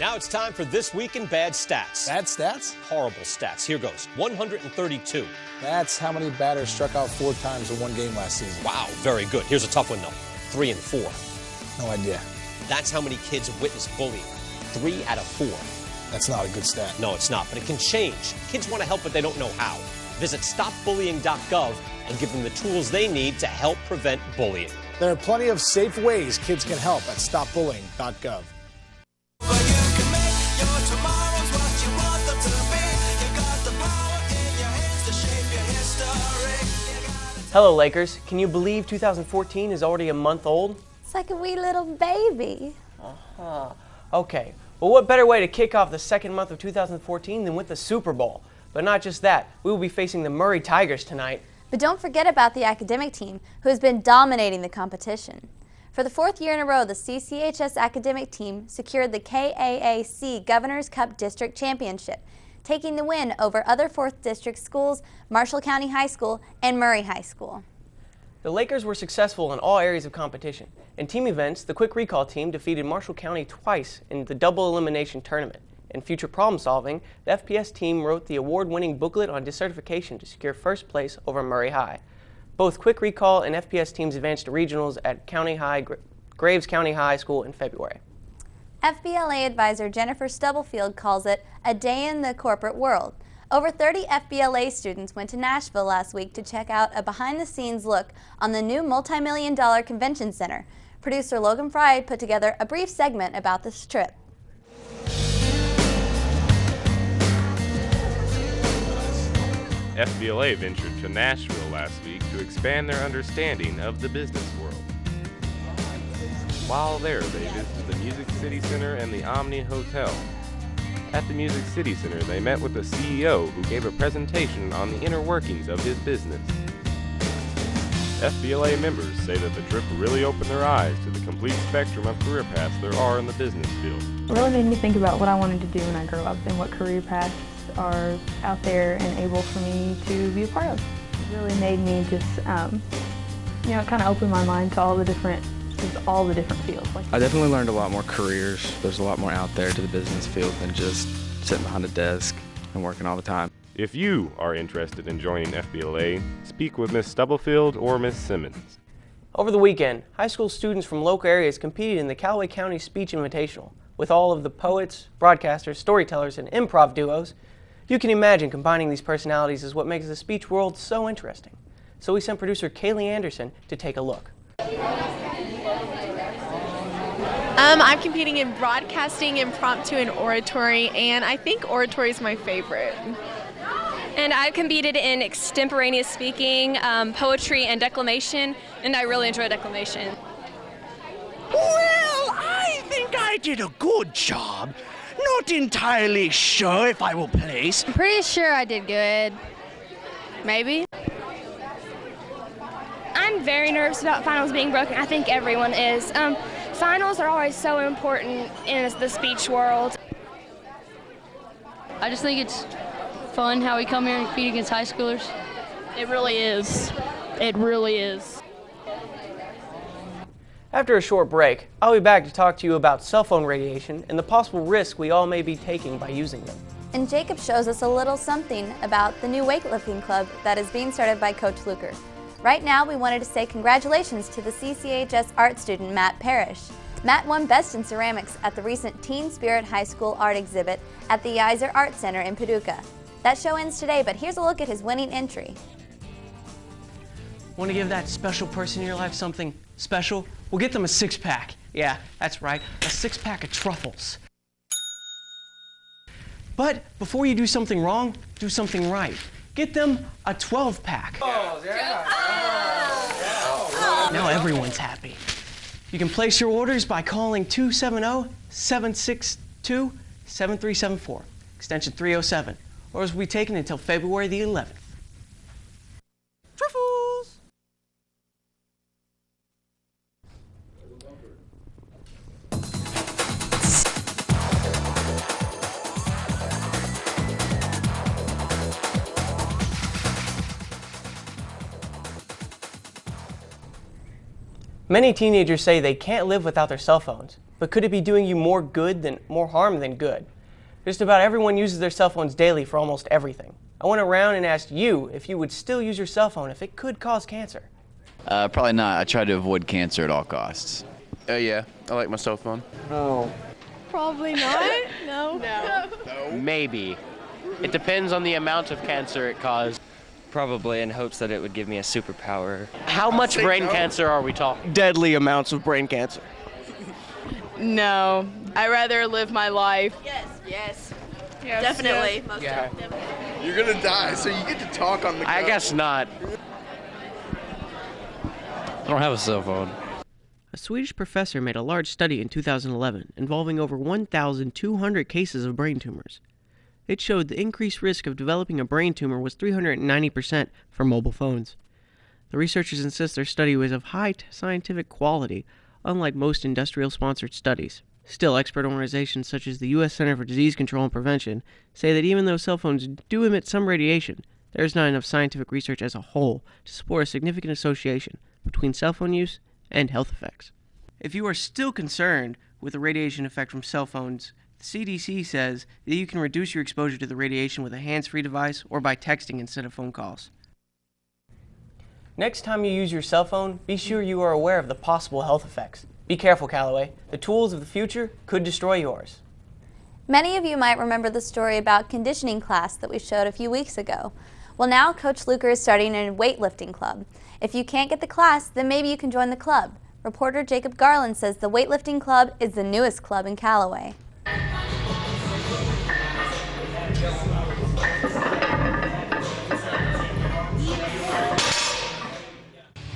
Now it's time for This Week in Bad Stats. Bad stats? Horrible stats. Here goes. 132. That's how many batters struck out 4 times in one game last season. Wow, very good. Here's a tough one, though. 3 and 4. No idea. That's how many kids witness bullying. 3 out of 4. That's not a good stat. No, it's not, but it can change. Kids want to help, but they don't know how. Visit stopbullying.gov and give them the tools they need to help prevent bullying. There are plenty of safe ways kids can help at stopbullying.gov. Hello, Lakers. Can you believe 2014 is already a month old? It's like a wee little baby. Okay. Well, what better way to kick off the second month of 2014 than with the Super Bowl? But not just that. We will be facing the Murray Tigers tonight. But don't forget about the academic team, who has been dominating the competition. For the 4th year in a row, the CCHS academic team secured the KAAC Governor's Cup District Championship, taking the win over other 4th District schools, Marshall County High School and Murray High School. The Lakers were successful in all areas of competition. In team events, the Quick Recall team defeated Marshall County twice in the double elimination tournament. In future problem solving, the FPS team wrote the award-winning booklet on decertification to secure first place over Murray High. Both Quick Recall and FPS teams advanced to regionals at Graves County High School in February. FBLA advisor Jennifer Stubblefield calls it a day in the corporate world. Over 30 FBLA students went to Nashville last week to check out a behind-the-scenes look on the new multi-million-dollar convention center. Producer Logan Fry put together a brief segment about this trip. FBLA ventured to Nashville last week to expand their understanding of the business world. While there, they visited the Music City Center and the Omni Hotel. At the Music City Center, they met with the CEO, who gave a presentation on the inner workings of his business. FBLA members say that the trip really opened their eyes to the complete spectrum of career paths there are in the business field. It really made me think about what I wanted to do when I grow up and what career paths are out there and able for me to be a part of. It really made me just, kind of open my mind to all the different fields. I definitely learned a lot more careers. There's a lot more out there to the business field than just sitting behind a desk and working all the time. If you are interested in joining FBLA, speak with Miss Stubblefield or Miss Simmons. Over the weekend, high school students from local areas competed in the Calloway County Speech Invitational. With all of the poets, broadcasters, storytellers, and improv duos, you can imagine combining these personalities is what makes the speech world so interesting. So we sent producer Kaylee Anderson to take a look. I'm competing in broadcasting, impromptu, and oratory, and I think oratory is my favorite. And I've competed in extemporaneous speaking, poetry, and declamation, and I really enjoy declamation. Well, I think I did a good job. Not entirely sure if I will place. I'm pretty sure I did good. Maybe. I'm very nervous about finals being broken. I think everyone is. Finals are always so important in the speech world. I just think it's fun how we come here and compete against high schoolers. It really is. It really is. After a short break, I'll be back to talk to you about cell phone radiation and the possible risk we all may be taking by using them. And Jacob shows us a little something about the new weightlifting club that is being started by Coach Luker. Right now, we wanted to say congratulations to the CCHS art student, Matt Parrish. Matt won Best in Ceramics at the recent Teen Spirit High School art exhibit at the Yeiser Art Center in Paducah. That show ends today, but here's a look at his winning entry. Want to give that special person in your life something special? We'll get them a 6-pack. Yeah, that's right, a 6-pack of truffles. But before you do something wrong, do something right. Get them a 12-pack. Now everyone's happy. You can place your orders by calling 270-762-7374, extension 307, or will be taken until February the 11th. Truffles! Many teenagers say they can't live without their cell phones. But could it be doing you more harm than good? Just about everyone uses their cell phones daily for almost everything. I went around and asked you if you would still use your cell phone if it could cause cancer. Probably not. I try to avoid cancer at all costs. Yeah, I like my cell phone. No. Probably not. No. Maybe. It depends on the amount of cancer it caused. Probably in hopes that it would give me a superpower. How much brain cancer are we talking? Deadly amounts of brain cancer. No. I'd rather live my life. Yes. Definitely. Most definitely. You're gonna die, so you get to talk on the go. I guess not. I don't have a cell phone. A Swedish professor made a large study in 2011 involving over 1,200 cases of brain tumors. It showed the increased risk of developing a brain tumor was 390% for mobile phones. The researchers insist their study was of high scientific quality, unlike most industrial-sponsored studies. Still, expert organizations such as the U.S. Center for Disease Control and Prevention say that even though cell phones do emit some radiation, there is not enough scientific research as a whole to support a significant association between cell phone use and health effects. If you are still concerned with the radiation effect from cell phones, the CDC says that you can reduce your exposure to the radiation with a hands-free device or by texting instead of phone calls. Next time you use your cell phone, be sure you are aware of the possible health effects. Be careful, Calloway. The tools of the future could destroy yours. Many of you might remember the story about conditioning class that we showed a few weeks ago. Well, now Coach Luker is starting a weightlifting club. If you can't get the class, then maybe you can join the club. Reporter Jacob Garland says the weightlifting club is the newest club in Calloway.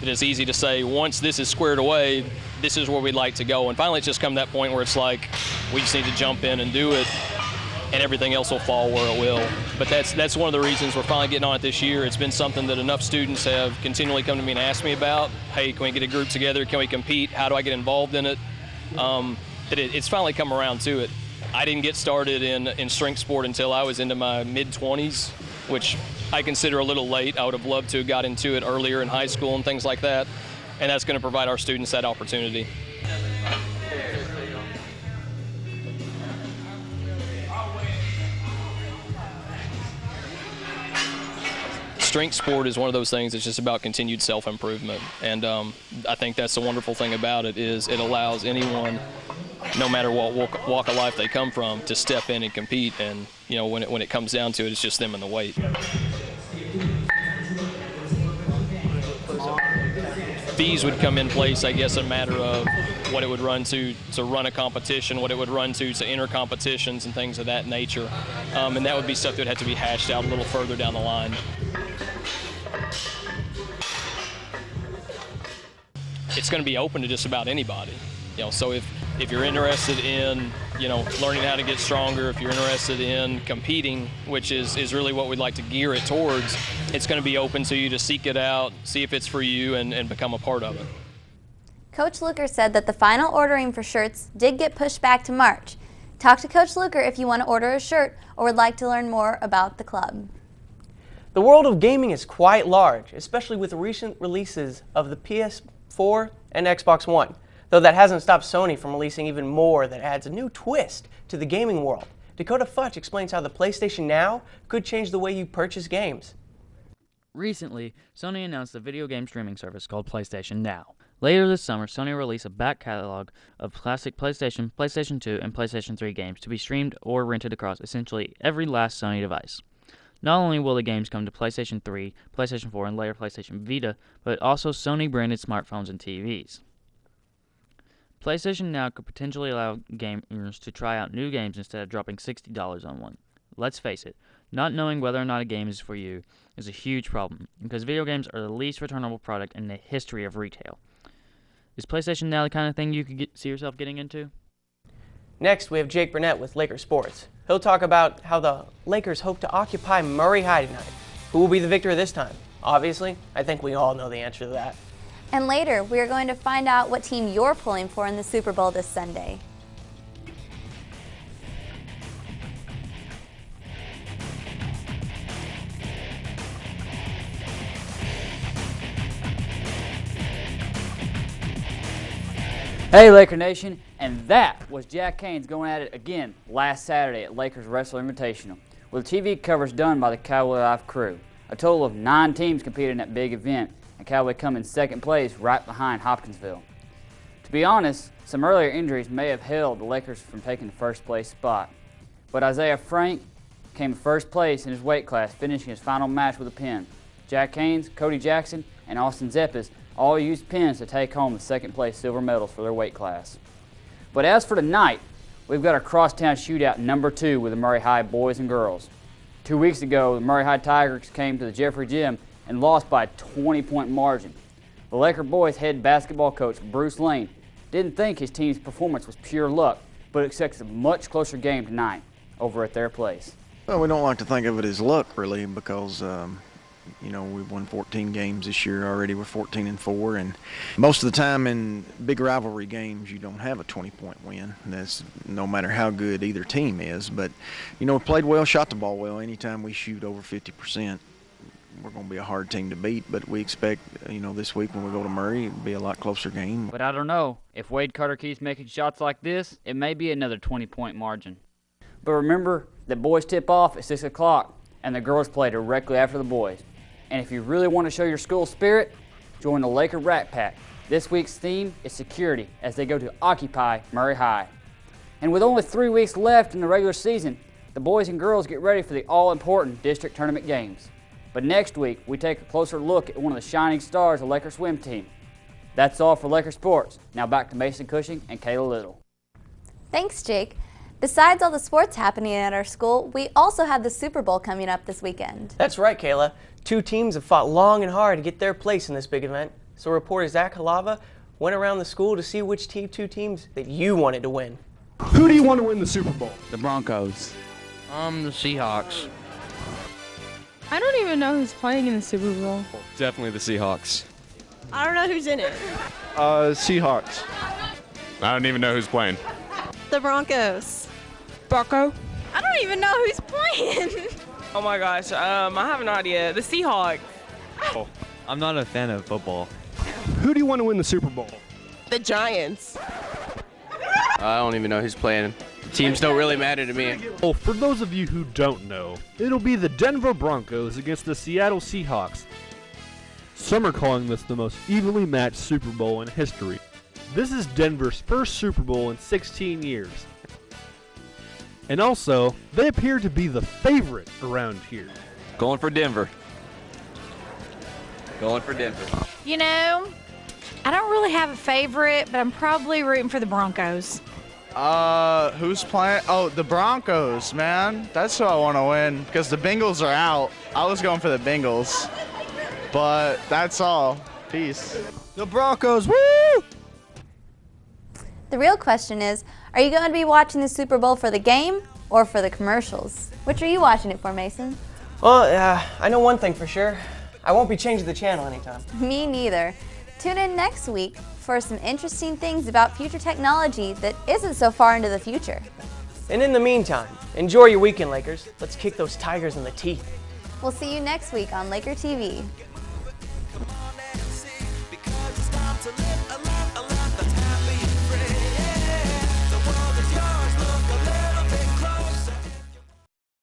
It is easy to say, once this is squared away, this is where we'd like to go. And finally, it's just come to that point where it's like, we just need to jump in and do it, and everything else will fall where it will. But that's one of the reasons we're finally getting on it this year. It's been something that enough students have continually come to me and asked me about. Hey, can we get a group together? Can we compete? How do I get involved in it? It's finally come around to it. I didn't get started in strength sport until I was into my mid-20s, which I consider a little late. I would have loved to have got into it earlier in high school and things like that, and that's going to provide our students that opportunity. Strength sport is one of those things that's just about continued self-improvement, and I think that's the wonderful thing about it is it allows anyone, no matter what walk of life they come from, to step in and compete. And you know, when it comes down to it, it's just them and the weight. Fees would come in place, I guess, a matter of what it would run to run a competition, what it would run to enter competitions and things of that nature. And that would be stuff that would have to be hashed out a little further down the line. It's going to be open to just about anybody. You know, so if you're interested in, you know, learning how to get stronger, if you're interested in competing, which is really what we'd like to gear it towards, it's going to be open to you to seek it out, see if it's for you, and become a part of it. Coach Luker said that the final ordering for shirts did get pushed back to March. Talk to Coach Luker if you want to order a shirt or would like to learn more about the club. The world of gaming is quite large, especially with the recent releases of the PS4 and Xbox One. Though that hasn't stopped Sony from releasing even more that adds a new twist to the gaming world. Dakota Futch explains how the PlayStation Now could change the way you purchase games. Recently, Sony announced a video game streaming service called PlayStation Now. Later this summer, Sony will release a back catalog of classic PlayStation, PlayStation 2, and PlayStation 3 games to be streamed or rented across essentially every last Sony device. Not only will the games come to PlayStation 3, PlayStation 4, and later PlayStation Vita, but also Sony-branded smartphones and TVs. PlayStation Now could potentially allow gamers to try out new games instead of dropping $60 on one. Let's face it, not knowing whether or not a game is for you is a huge problem, because video games are the least returnable product in the history of retail. Is PlayStation Now the kind of thing you could see yourself getting into? Next, we have Jake Burnett with Laker Sports. He'll talk about how the Lakers hope to occupy Murray High tonight. Who will be the victor this time? Obviously, I think we all know the answer to that. And later, we are going to find out what team you're pulling for in the Super Bowl this Sunday. Hey Laker Nation, And that was Jack Canes going at it again last Saturday at Lakers Wrestler Invitational, with TV coverage done by the Calloway Life crew. A total of 9 teams competed in that big event, and Callaway come in second place right behind Hopkinsville. To be honest, some earlier injuries may have held the Lakers from taking the first place spot. But Isaiah Frank came in first place in his weight class, finishing his final match with a pin. Jack Canes, Cody Jackson, and Austin Zeppes all used pins to take home the second place silver medals for their weight class. But as for tonight, we've got our crosstown shootout number 2 with the Murray High boys and girls. 2 weeks ago, the Murray High Tigers came to the Jeffrey Gym and lost by a 20-point margin. The Laker boys head basketball coach Bruce Lane didn't think his team's performance was pure luck, but expects a much closer game tonight over at their place. Well, we don't like to think of it as luck, really, because you know, we've won 14 games this year already. We're 14-4, and most of the time in big rivalry games, you don't have a 20-point win. That's no matter how good either team is. But you know, we played well, shot the ball well. Anytime we shoot over 50%, we're going to be a hard team to beat. But we expect, you know, this week when we go to Murray, it'll be a lot closer game. But I don't know. If Wade Carter keeps making shots like this, it may be another 20-point margin. But remember that boys tip off at 6 o'clock, and the girls play directly after the boys. And if you really want to show your school spirit, join the Laker Rat Pack. This week's theme is security as they go to occupy Murray High. And with only 3 weeks left in the regular season, the boys and girls get ready for the all-important district tournament games. But next week, we take a closer look at one of the shining stars of the Laker swim team. That's all for Laker Sports. Now back to Mason Cushing and Kayla Little. Thanks, Jake. Besides all the sports happening at our school, we also have the Super Bowl coming up this weekend. That's right, Kayla. 2 teams have fought long and hard to get their place in this big event. So reporter Zach Halava went around the school to see which 2 teams that you wanted to win. Who do you want to win the Super Bowl? The Broncos. The Seahawks. I don't even know who's playing in the Super Bowl. Definitely the Seahawks. I don't know who's in it. Seahawks. I don't even know who's playing. The Broncos. Bucko. I don't even know who's playing. Oh my gosh, I have no idea. The Seahawks. Oh, I'm not a fan of football. Who do you want to win the Super Bowl? The Giants. I don't even know who's playing. Teams don't really matter to me. Oh, for those of you who don't know, it'll be the Denver Broncos against the Seattle Seahawks. Some are calling this the most evenly matched Super Bowl in history. This is Denver's first Super Bowl in 16 years. And also, they appear to be the favorite around here. Going for Denver. Going for Denver. You know, I don't really have a favorite, but I'm probably rooting for the Broncos. Who's playing? Oh, the Broncos, man. That's who I want to win because the Bengals are out. I was going for the Bengals, but that's all. Peace. The Broncos, woo! The real question is, are you going to be watching the Super Bowl for the game or for the commercials? Which are you watching it for, Mason? Well, I know one thing for sure. I won't be changing the channel anytime. Me neither. Tune in next week for some interesting things about future technology that isn't so far into the future. And in the meantime, enjoy your weekend, Lakers. Let's kick those Tigers in the teeth. We'll see you next week on Laker TV.